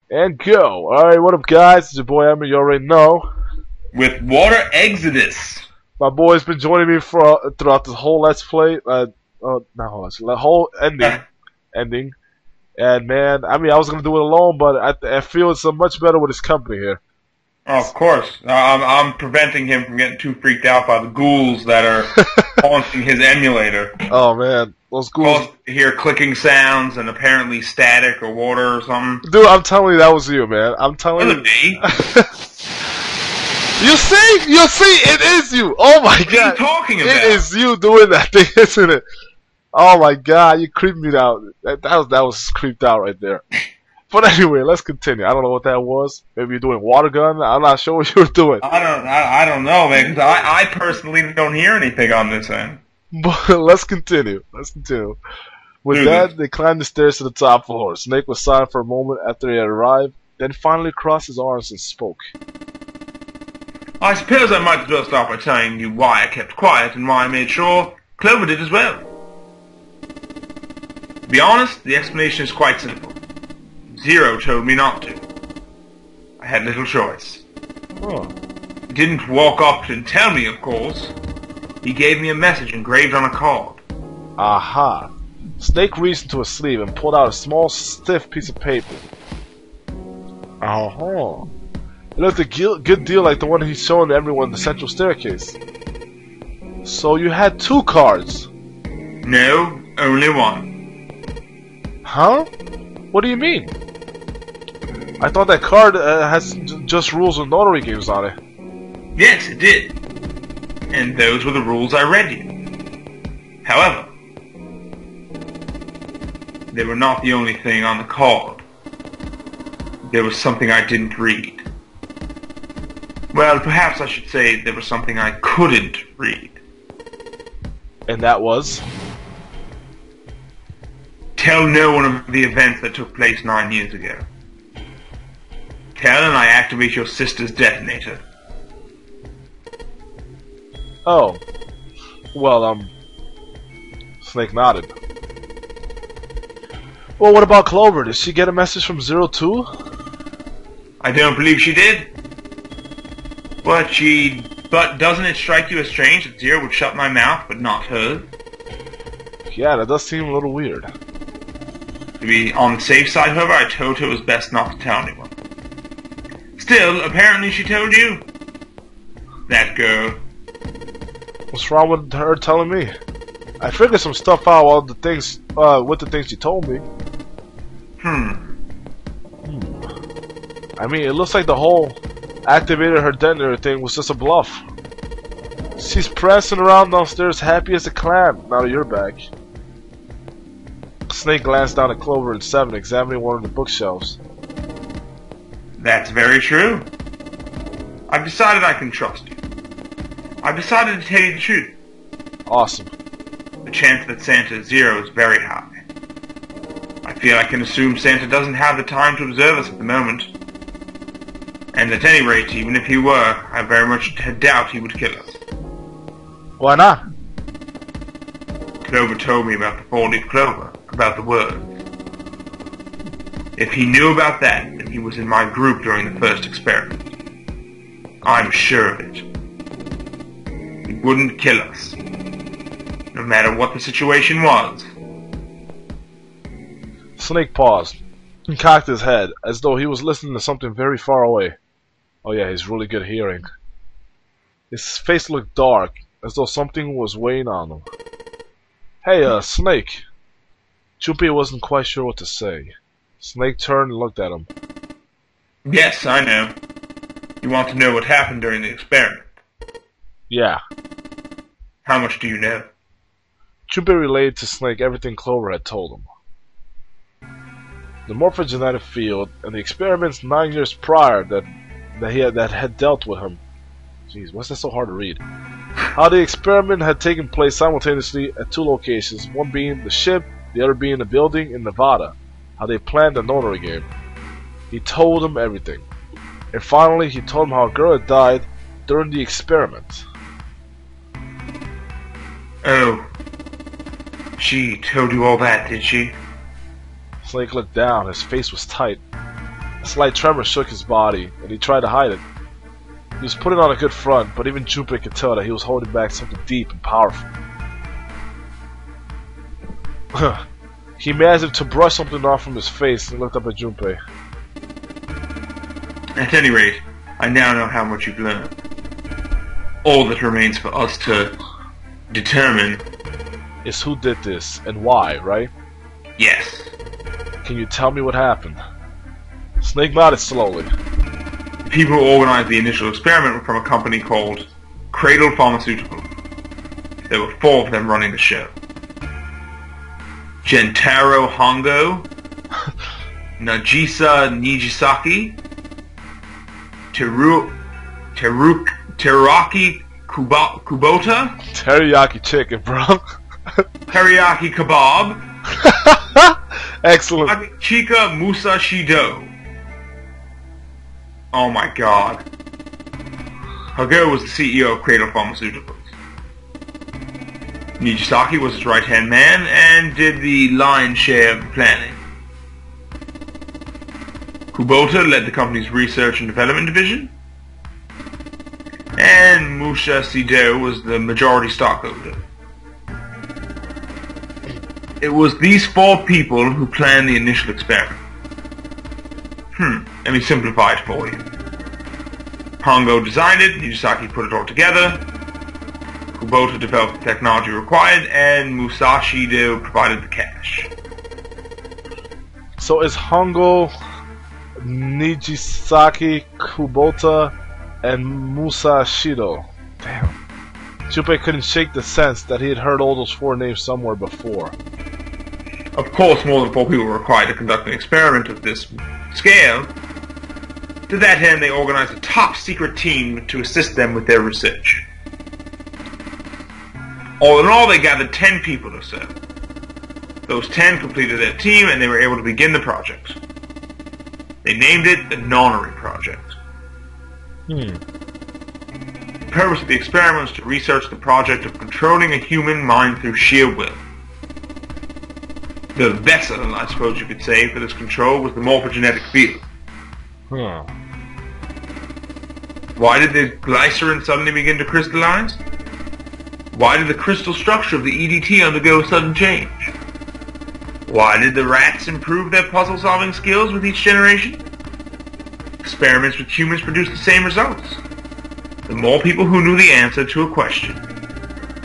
And go! Alright, what up guys? It's your boy Emma, you already know. With Water Exodus. My boy's been joining me for throughout this whole Let's Play, not whole Let's Play, the whole ending. And man, I mean I was gonna do it alone, but I feel it's much better with his company here. Oh, of course. I'm preventing him from getting too freaked out by the ghouls that are haunting his emulator. Oh man, those ghouls. You hear clicking sounds and apparently static or water or something. Dude, I'm telling you that was you, man. I'm telling you. Me? You see, it is you. Oh my god. What are you talking about? It is you doing that thing, isn't it? Oh my god, you creeped me out. That was creeped out right there. But anyway, let's continue. I don't know what that was. Maybe you're doing water gun. I'm not sure what you were doing. I don't know, man. 'Cause I personally don't hear anything on this end. But let's continue. With that, they climbed the stairs to the top floor. Snake was silent for a moment after he had arrived, then finally crossed his arms and spoke. I suppose I might as well start by telling you why I kept quiet and why I made sure Clover did as well. To be honest, the explanation is quite simple. Zero told me not to. I had little choice. Oh. He didn't walk up and tell me, of course. He gave me a message engraved on a card. Aha. Snake reached into his sleeve and pulled out a small, stiff piece of paper. Aha. It looked a good deal like the one he's showing everyone in the central staircase. So you had two cards? No, only one. Huh? What do you mean? I thought that card has just rules of notary games on it. Yes, it did. And those were the rules I read you. However, they were not the only thing on the card. There was something I didn't read. Well, perhaps I should say there was something I couldn't read. And that was? Tell no one of the events that took place 9 years ago. Tell and I activate your sister's detonator. Oh. Well, Snake nodded. Well, what about Clover? Did she get a message from Zero too? I don't believe she did. But doesn't it strike you as strange that Zero would shut my mouth, but not hers? Yeah, that does seem a little weird. To be on the safe side, however, I told her it was best not to tell anyone. Still, apparently she told you. That girl. What's wrong with her telling me? I figured some stuff out with the things she told me. I mean, it looks like the whole activated her detonator thing was just a bluff. She's prancing around downstairs happy as a clam now that you're back. Snake glanced down at Clover and Seven, examining one of the bookshelves. That's very true. I've decided I can trust you. I've decided to tell you the truth. Awesome. The chance that Santa is Zero is very high. I feel I can assume Santa doesn't have the time to observe us at the moment. And at any rate, even if he were, I very much doubt he would kill us. Why not? Clover told me about the four-leaf clover, about the words. If he knew about that, then he was in my group during the first experiment. I'm sure of it. He wouldn't kill us, no matter what the situation was. Snake paused and cocked his head as though he was listening to something very far away. Oh yeah, he's really good hearing. His face looked dark, as though something was weighing on him. Hey, Snake. Junpei wasn't quite sure what to say. Snake turned and looked at him. Yes, I know. You want to know what happened during the experiment? Yeah. How much do you know? Junpei relayed to Snake everything Clover had told him. The morphogenetic field and the experiments 9 years prior that had dealt with him. Jeez, what's that so hard to read? How the experiment had taken place simultaneously at two locations, one being the ship, the other being the building in Nevada. How they planned the notary game. He told him everything. And finally, he told him how a girl had died during the experiment. Oh. She told you all that, did she? Snake looked down. His face was tight. A slight tremor shook his body, and he tried to hide it. He was putting on a good front, but even Junpei could tell that he was holding back something deep and powerful. He managed to brush something off from his face and looked up at Junpei. At any rate, I now know how much you've learned. All that remains for us to determine is who did this and why, right? Yes. Can you tell me what happened? Snake nodded slowly. The people who organized the initial experiment were from a company called Cradle Pharmaceutical. There were 4 of them running the show. Gentaro Hongo, Nagisa Nijisaki, Teriyaki Kubota, Teriyaki chicken, bro. Teriyaki Kebab, Excellent. Chika Musa Shido. Oh my god. Hago was the CEO of Cradle Pharmaceuticals. Nijisaki was his right-hand man and did the lion's share of the planning. Kubota led the company's research and development division. And Musha Sido was the majority stockholder. It was these 4 people who planned the initial experiment. Let me simplify it for you. Hongo designed it, Nijisaki put it all together, Kubota developed the technology required, and Musashi provided the cash. So is Hongo, Nijisaki, Kubota, and Musashido. Damn. Junpei couldn't shake the sense that he had heard all those 4 names somewhere before. Of course, more than 4 people were required to conduct an experiment of this scale. To that end, they organized a top-secret team to assist them with their research. All in all, they gathered 10 people or so. Those 10 completed their team, and they were able to begin the project. They named it the Nonary Project. The purpose of the experiment was to research the project of controlling a human mind through sheer will. The vessel, I suppose you could say, for this control was the morphogenetic field. Why did the glycerin suddenly begin to crystallize? Why did the crystal structure of the EDT undergo a sudden change? Why did the rats improve their puzzle-solving skills with each generation? Experiments with humans produced the same results. The more people who knew the answer to a question,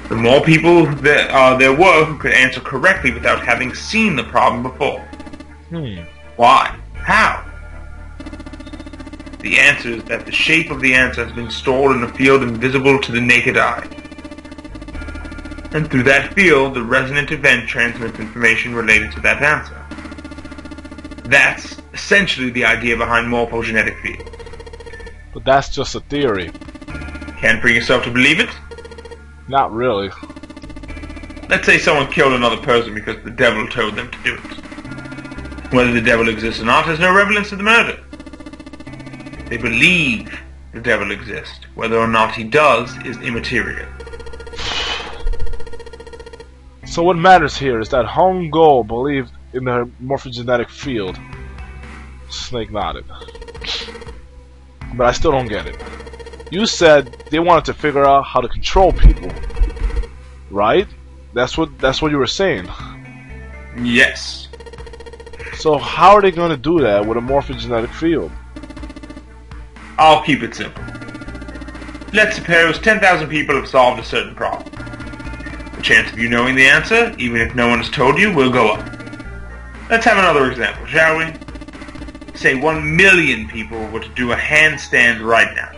the more people there were who could answer correctly without having seen the problem before. Why? How? The answer is that the shape of the answer has been stored in a field invisible to the naked eye. And through that field, the resonant event transmits information related to that answer. That's essentially the idea behind morphogenetic fields. But that's just a theory. Can't bring yourself to believe it? Not really. Let's say someone killed another person because the devil told them to do it. Whether the devil exists or not has no relevance to the murder. They believe the devil exists. Whether or not he does is immaterial. So what matters here is that Hongo believed in the morphogenetic field. Snake nodded. But I still don't get it. You said they wanted to figure out how to control people, right? That's what you were saying. Yes. So how are they going to do that with a morphogenetic field? I'll keep it simple. Let's suppose 10,000 people have solved a certain problem. The chance of you knowing the answer, even if no one has told you, will go up. Let's have another example, shall we? Say 1 million people were to do a handstand right now.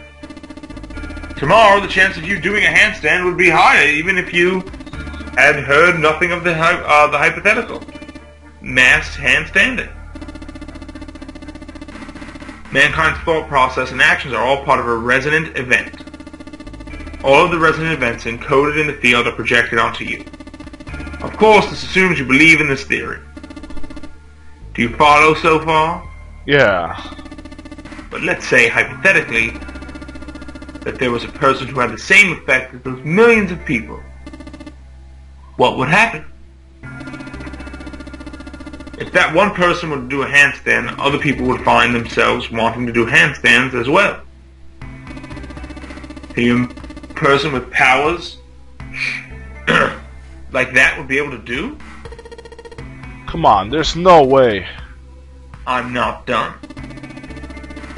Tomorrow, the chance of you doing a handstand would be higher, even if you had heard nothing of the hypothetical. Mass handstanding. Mankind's thought process and actions are all part of a resonant event. All of the resonant events encoded in the field are projected onto you. Of course, this assumes you believe in this theory. Do you follow so far? Yeah. But let's say, hypothetically, that there was a person who had the same effect as those millions of people. What would happen? If that one person were to do a handstand, other people would find themselves wanting to do handstands as well. A human person with powers like that would be able to do? Come on, there's no way. I'm not done.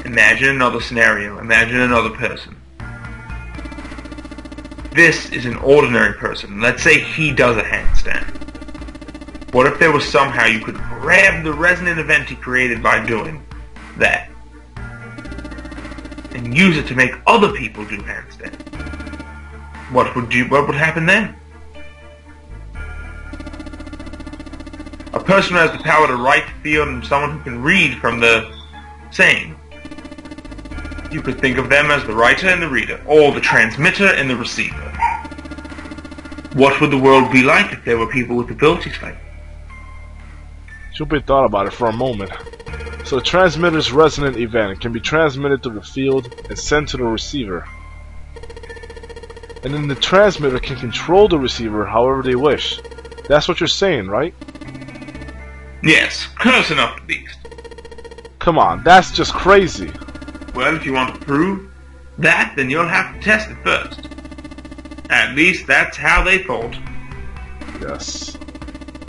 Imagine another scenario. Imagine another person. This is an ordinary person. Let's say he does a handstand. What if there was somehow you could grab the resonant event he created by doing that and use it to make other people do handstands? What would happen then? A person who has the power to write, feel, and someone who can read from the same. You could think of them as the writer and the reader, or the transmitter and the receiver. What would the world be like if there were people with abilities like that? Junpei thought about it for a moment. So the transmitter's resonant event can be transmitted through the field and sent to the receiver. And then the transmitter can control the receiver however they wish. That's what you're saying, right? Yes, close enough at least. Come on, that's just crazy. Well, if you want to prove that, then you'll have to test it first. At least that's how they thought. Yes.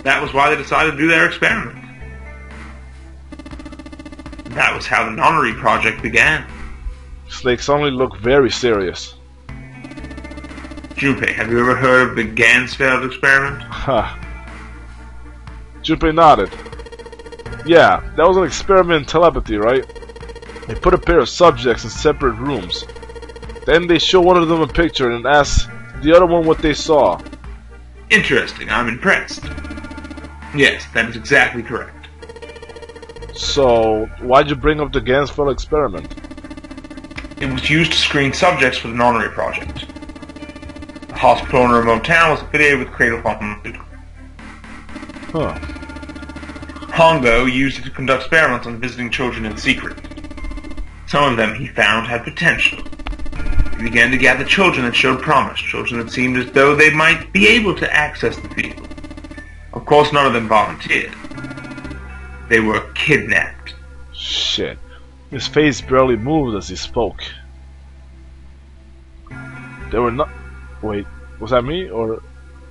That was why they decided to do their experiment. That was how the nonary project began. Snake suddenly looked very serious. Junpei, have you ever heard of the Gansfeld experiment? Huh. Junpei nodded. Yeah, that was an experiment in telepathy, right? They put a pair of subjects in separate rooms. Then they show one of them a picture and ask the other one what they saw. Interesting, I'm impressed. Yes, that is exactly correct. So, why'd you bring up the Gansfeld experiment? It was used to screen subjects for the nonary project. The hospital in a remote town was affiliated with Cradle Pharmaceutical. Huh. Hongo used it to conduct experiments on visiting children in secret. Some of them, he found, had potential. He began to gather children that showed promise, children that seemed as though they might be able to access the field. Of course, none of them volunteered. They were kidnapped. Shit. His face barely moved as he spoke. There were not... Wait, was that me, or... Okay.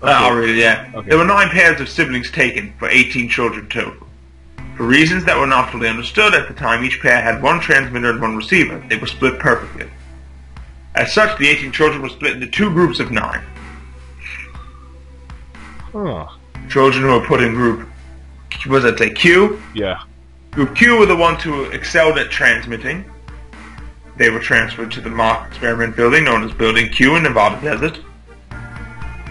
I'll read it, yeah. Okay. There were 9 pairs of siblings taken, for 18 children total. For reasons that were not fully understood at the time, each pair had 1 transmitter and 1 receiver. They were split perfectly. As such, the 18 children were split into 2 groups of 9. Huh. Children who were put in group, was that say Q? Yeah. Group Q were the ones who excelled at transmitting. They were transferred to the mock experiment building known as Building Q in Nevada Desert.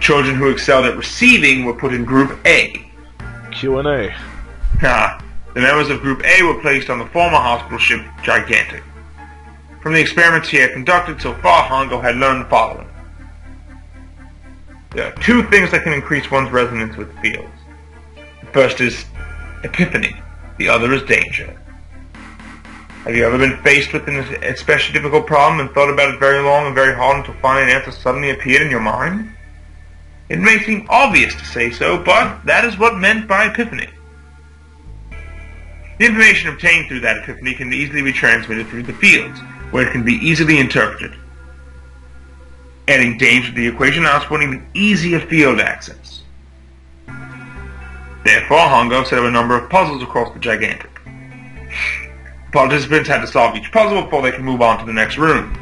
Children who excelled at receiving were put in Group A. Q&A. The members of Group A were placed on the former hospital ship Gigantic. From the experiments he had conducted so far, Hongo had learned the following. There are 2 things that can increase one's resonance with fields. The first is epiphany. The other is danger. Have you ever been faced with an especially difficult problem and thought about it very long and very hard until finally an answer suddenly appeared in your mind? It may seem obvious to say so, but that is what meant by epiphany. The information obtained through that epiphany can easily be transmitted through the fields, where it can be easily interpreted. Adding danger to the equation allows for an even easier field access. Therefore, Hongo set up a number of puzzles across the Gigantic. Participants had to solve each puzzle before they could move on to the next room.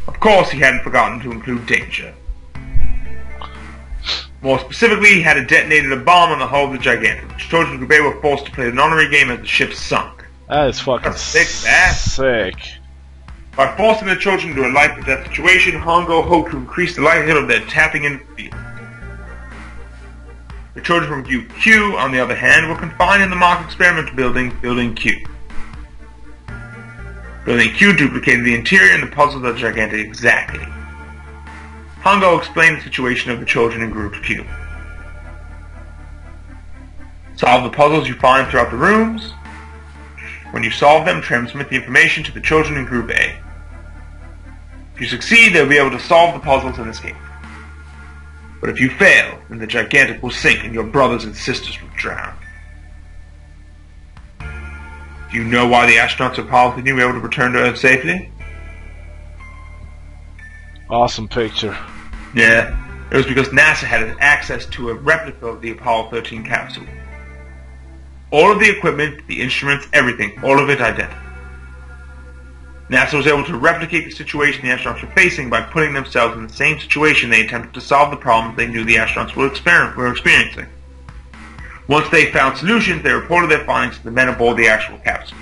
Of course, he hadn't forgotten to include danger. More specifically, he had detonated a bomb on the hull of the Gigantic. Children of Group A were forced to play the nonary game as the ship sunk. That is fucking sick. By forcing the children into a life-or-death situation, Hongo hoped to increase the likelihood of their tapping into the field. The children from Group Q, on the other hand, were confined in the mock experiment building, Building Q. Building Q duplicated the interior and the puzzles of the Gigantic exactly. Hongo explained the situation of the children in Group Q. Solve the puzzles you find throughout the rooms. When you solve them, transmit the information to the children in Group A. If you succeed, they'll be able to solve the puzzles and escape. But if you fail, then the Gigantic will sink and your brothers and sisters will drown. Do you know why the astronauts of Apollo 13 were able to return to Earth safely? Awesome picture. Yeah, it was because NASA had access to a replica of the Apollo 13 capsule. All of the equipment, the instruments, everything, all of it identical. NASA was able to replicate the situation the astronauts were facing by putting themselves in the same situation they attempted to solve the problems they knew the astronauts were experiencing. Once they found solutions, they reported their findings to the men aboard the actual capsule.